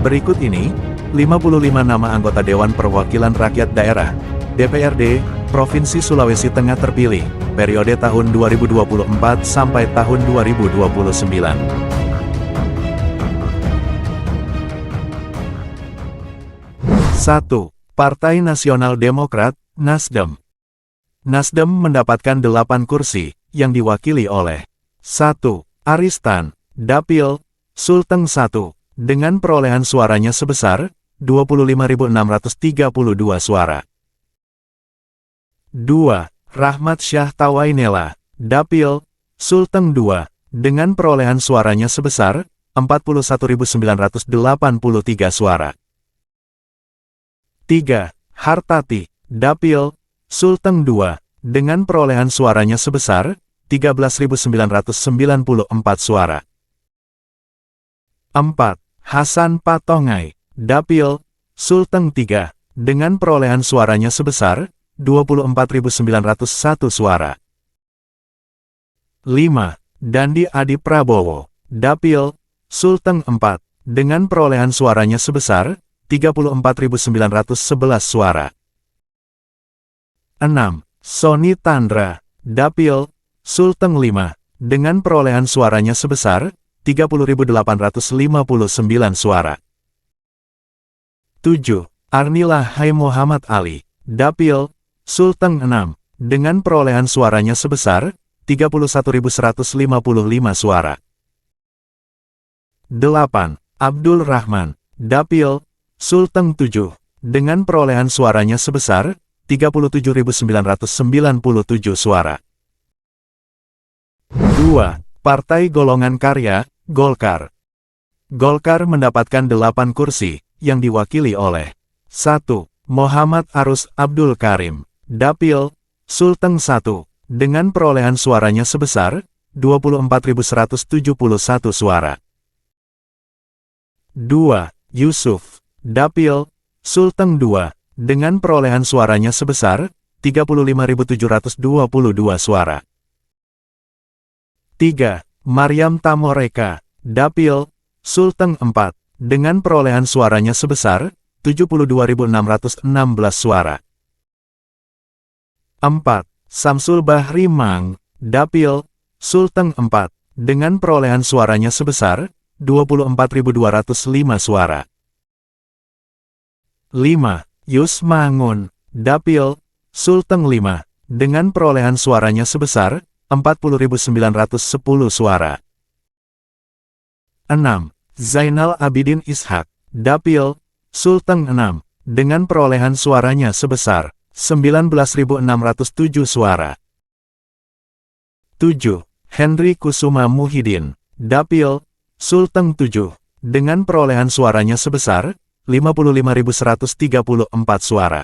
Berikut ini, 55 nama anggota Dewan Perwakilan Rakyat Daerah, DPRD, Provinsi Sulawesi Tengah terpilih, periode tahun 2024 sampai tahun 2029. 1. Partai Nasional Demokrat, Nasdem. Nasdem mendapatkan 8 kursi, yang diwakili oleh 1. Aristan, Dapil, Sulteng 1, dengan perolehan suaranya sebesar 25.632 suara. 2. Rahmat Syah Tawainela, Dapil, Sulteng 2, dengan perolehan suaranya sebesar 41.983 suara. 3. Hartati, Dapil, Sulteng 2, dengan perolehan suaranya sebesar 13.994 suara. 4. Hasan Patongai, Dapil, Sulteng 3, dengan perolehan suaranya sebesar 24.901 suara. 5. Dandi Adi Prabowo, Dapil, Sulteng 4, dengan perolehan suaranya sebesar 34.911 suara. 6. Soni Tandra, Dapil, Sulteng 5, dengan perolehan suaranya sebesar 30.859 suara. 7. Arnila Hai Muhammad Ali, Dapil, Sulteng 6, dengan perolehan suaranya sebesar 31.155 suara. 8. Abdul Rahman, Dapil, Sulteng 7, dengan perolehan suaranya sebesar 37.997 suara. 2. Partai Golongan Karya, Golkar. Golkar mendapatkan 8 kursi, yang diwakili oleh 1. Muhammad Arus Abdul Karim, Dapil, Sulteng 1, dengan perolehan suaranya sebesar 24.171 suara. 2. Yusuf, Dapil, Sulteng 2, dengan perolehan suaranya sebesar 35.722 suara. 3. Maryam Tamoreka, Dapil, Sulteng 4, dengan perolehan suaranya sebesar 72.616 suara. 4. Samsul Bahri Mang, Dapil, Sulteng 4, dengan perolehan suaranya sebesar 24.205 suara. 5. Yus Mangun, Dapil, Sulteng 5, dengan perolehan suaranya sebesar 40.910 suara. 6. Zainal Abidin Ishak, Dapil, Sulteng 6, dengan perolehan suaranya sebesar 19.607 suara. 7. Henry Kusuma Muhyiddin, Dapil, Sulteng 7, dengan perolehan suaranya sebesar 55.134 suara.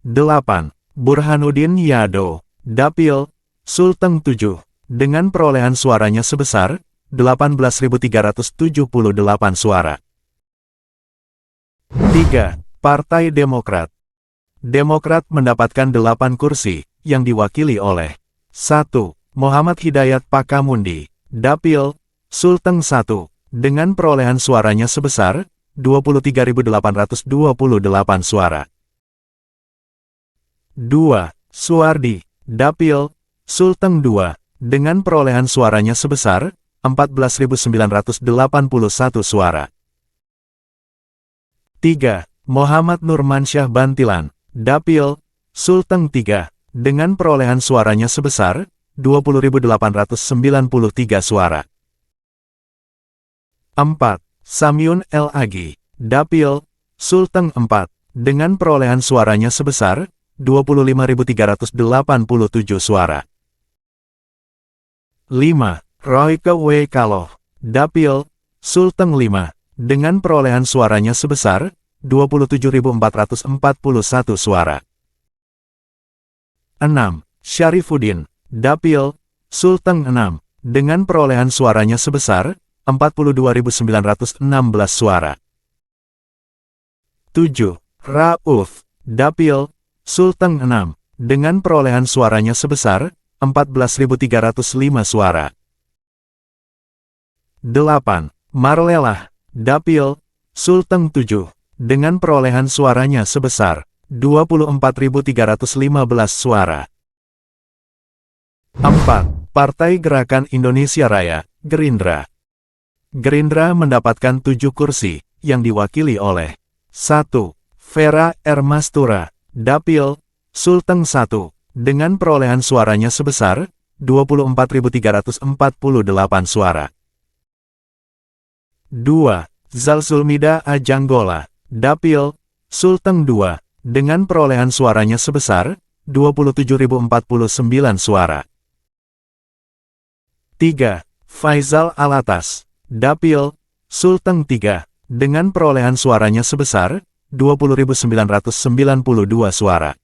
8. Burhanuddin Yado, Dapil, Sulteng 7, dengan perolehan suaranya sebesar 18.378 suara. 3. Partai Demokrat. Demokrat mendapatkan 8 kursi, yang diwakili oleh 1. Muhammad Hidayat Pakamundi, Dapil, Sulteng 1, dengan perolehan suaranya sebesar 23.828 suara. 2. Suardi, Dapil, Sulteng 2, dengan perolehan suaranya sebesar 14.981 suara. 3. Muhammad Nurmansyah Bantilan, Dapil, Sulteng 3, dengan perolehan suaranya sebesar 20.893 suara. 4. Samyun El Agi, Dapil, Sulteng 4, dengan perolehan suaranya sebesar 25.387 suara. 5. Royke W. Kaloh, Dapil, Sulteng 5, dengan perolehan suaranya sebesar 27.441 suara. 6. Syarifuddin, Dapil, Sulteng 6, dengan perolehan suaranya sebesar 42.916 suara. 7. Rauf, Dapil, Sulteng 6, dengan perolehan suaranya sebesar 14.305 suara. 8. Marlelah, Dapil, Sulteng 7, dengan perolehan suaranya sebesar 24.315 suara. 4. Partai Gerakan Indonesia Raya, Gerindra. Gerindra mendapatkan 7 kursi, yang diwakili oleh 1. Vera Ermastura, Dapil, Sulteng 1, dengan perolehan suaranya sebesar 24.348 suara. 2. Zalzulmida Ajanggola, Dapil, Sulteng 2, dengan perolehan suaranya sebesar 27.049 suara. 3. Faisal Alatas, Dapil, Sulteng 3, dengan perolehan suaranya sebesar 20.992 suara.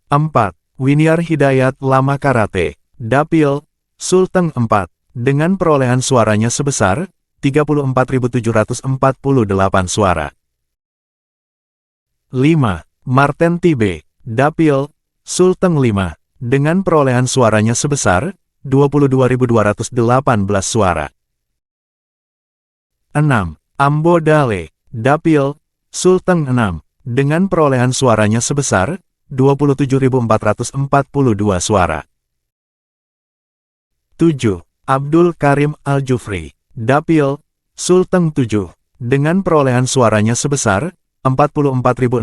4. Winiar Hidayat Lama Karate, Dapil, Sulteng 4, dengan perolehan suaranya sebesar 34.748 suara. 5. Marten Tibe, Dapil, Sulteng 5, dengan perolehan suaranya sebesar 22.218 suara. 6. Ambo Dale, Dapil, Sulteng 6, dengan perolehan suaranya sebesar 27.442 suara. 7. Abdul Karim Al-Jufri, Dapil, Sulteng 7, dengan perolehan suaranya sebesar 44.627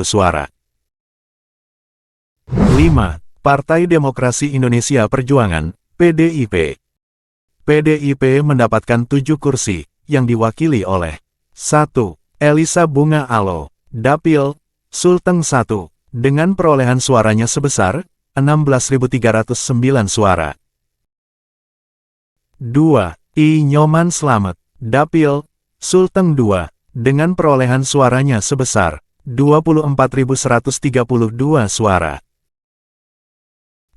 suara. 5. Partai Demokrasi Indonesia Perjuangan, PDIP. PDIP mendapatkan 7 kursi, yang diwakili oleh 1. Elisa Bunga Alo, Dapil, Sulteng 1, dengan perolehan suaranya sebesar 16.309 suara. 2. I Nyoman Slamet, Dapil, Sulteng 2, dengan perolehan suaranya sebesar 24.132 suara.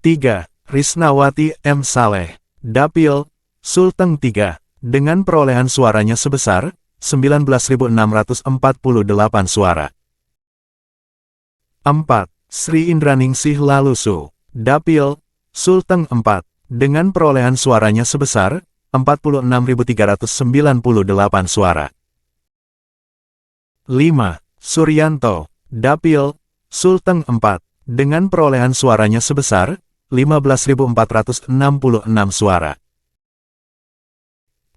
3. Risnawati M. Saleh, Dapil, Sulteng 3, dengan perolehan suaranya sebesar 19.648 suara. 4. Sri Indraningsih Lalusu, Dapil, Sulteng 4, dengan perolehan suaranya sebesar 46.398 suara. 5. Suryanto, Dapil, Sulteng 4, dengan perolehan suaranya sebesar 15.466 suara.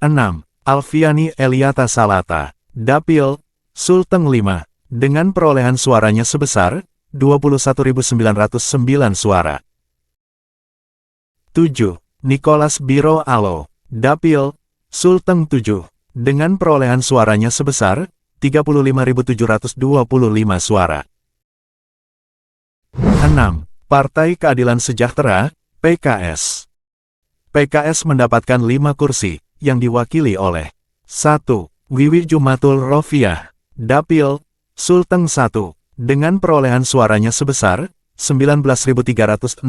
6. Alfiani Eliata Salata, Dapil, Sulteng 5, dengan perolehan suaranya sebesar 21.909 suara. 7. Nicholas Biro Alo, Dapil, Sulteng 7, dengan perolehan suaranya sebesar 35.725 suara. 6. Partai Keadilan Sejahtera, PKS. PKS mendapatkan 5 kursi, yang diwakili oleh 1. Wiwi Jumatul Rofiah, Dapil, Sulteng 1, dengan perolehan suaranya sebesar 19.364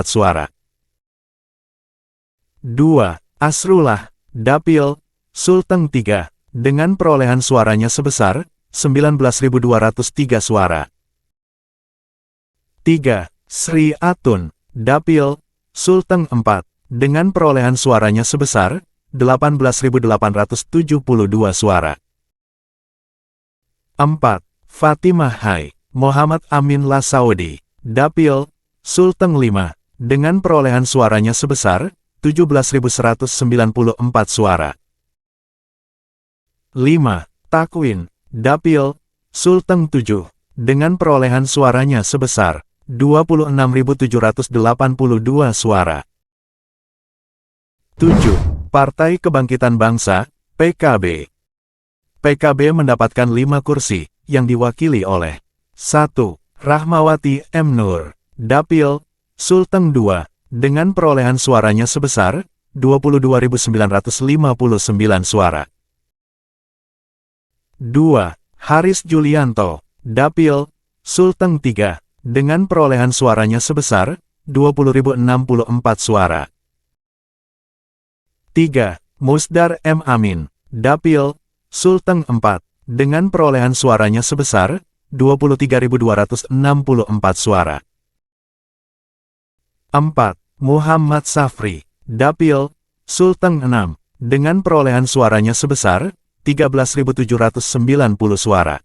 suara. 2. Asrullah, Dapil, Sulteng 3, dengan perolehan suaranya sebesar 19.203 suara. 3. Sri Atun, Dapil, Sulteng 4, dengan perolehan suaranya sebesar 18.872 suara. 4. Fatimah Hai Muhammad Amin Lasaudi, Dapil, Sulteng 5, dengan perolehan suaranya sebesar 17.194 suara. 5. Takwin, Dapil, Sulteng 7, dengan perolehan suaranya sebesar 26.782 suara. 7. Partai Kebangkitan Bangsa, PKB. PKB mendapatkan 5 kursi, yang diwakili oleh 1. Rahmawati M. Nur, Dapil, Sulteng 2, dengan perolehan suaranya sebesar 22.959 suara. 2. Haris Julianto, Dapil, Sulteng 3, dengan perolehan suaranya sebesar 20.064 suara. 3. Musdar M. Amin, Dapil, Sulteng 4, dengan perolehan suaranya sebesar 23.264 suara. 4. Muhammad Safri, Dapil, Sulteng 6, dengan perolehan suaranya sebesar 13.790 suara.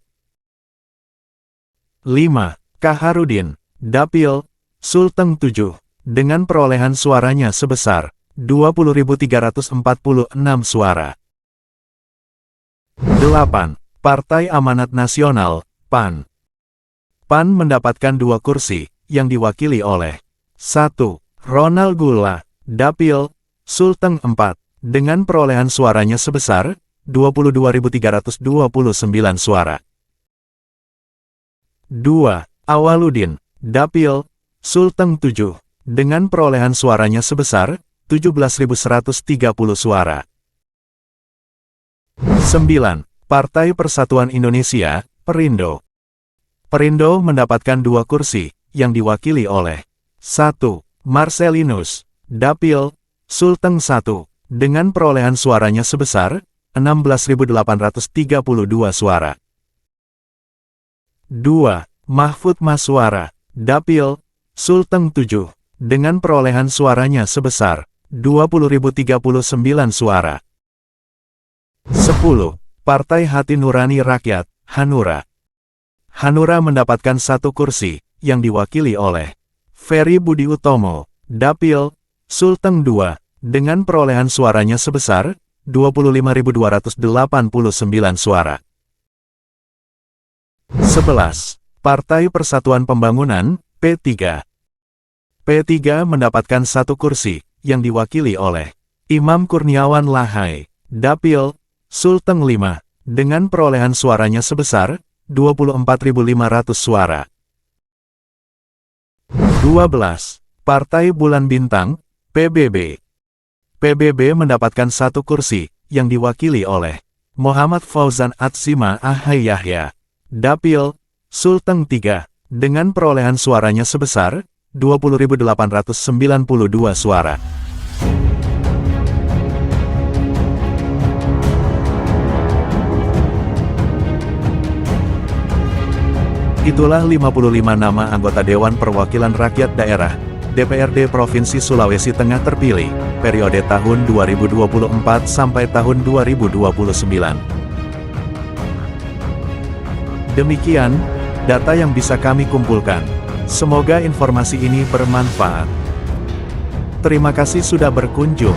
5. Kaharudin, Dapil, Sulteng 7, dengan perolehan suaranya sebesar 20.346 suara. 8. Partai Amanat Nasional, PAN. PAN mendapatkan 2 kursi, yang diwakili oleh 1. Ronald Gula, Dapil, Sulteng 4, dengan perolehan suaranya sebesar 22.329 suara. 2. Awaludin, Dapil, Sulteng 7, dengan perolehan suaranya sebesar 17.130 suara. 9. Partai Persatuan Indonesia, Perindo. Perindo mendapatkan 2 kursi, yang diwakili oleh 1. Marcelinus, Dapil, Sulteng 1, dengan perolehan suaranya sebesar 16.832 suara. 2. Mahfud Maswara, Dapil, Sulteng 7, dengan perolehan suaranya sebesar 20.039 suara. 10. Partai Hati Nurani Rakyat, Hanura. Hanura mendapatkan 1 kursi, yang diwakili oleh Ferry Budi Utomo, Dapil, Sulteng 2, dengan perolehan suaranya sebesar 25.289 suara. 11. Partai Persatuan Pembangunan, P3. P3 mendapatkan 1 kursi, yang diwakili oleh Imam Kurniawan Lahai, Dapil, Sulteng 5, dengan perolehan suaranya sebesar 24.500 suara. 12. Partai Bulan Bintang, PBB. PBB mendapatkan 1 kursi, yang diwakili oleh Muhammad Fauzan Atsima Ahai Yahya, Dapil, Sulteng 3, dengan perolehan suaranya sebesar 20.892 suara. Itulah 55 nama anggota Dewan Perwakilan Rakyat Daerah, DPRD Provinsi Sulawesi Tengah terpilih, periode tahun 2024 sampai tahun 2029. Demikian, data yang bisa kami kumpulkan. Semoga informasi ini bermanfaat. Terima kasih sudah berkunjung.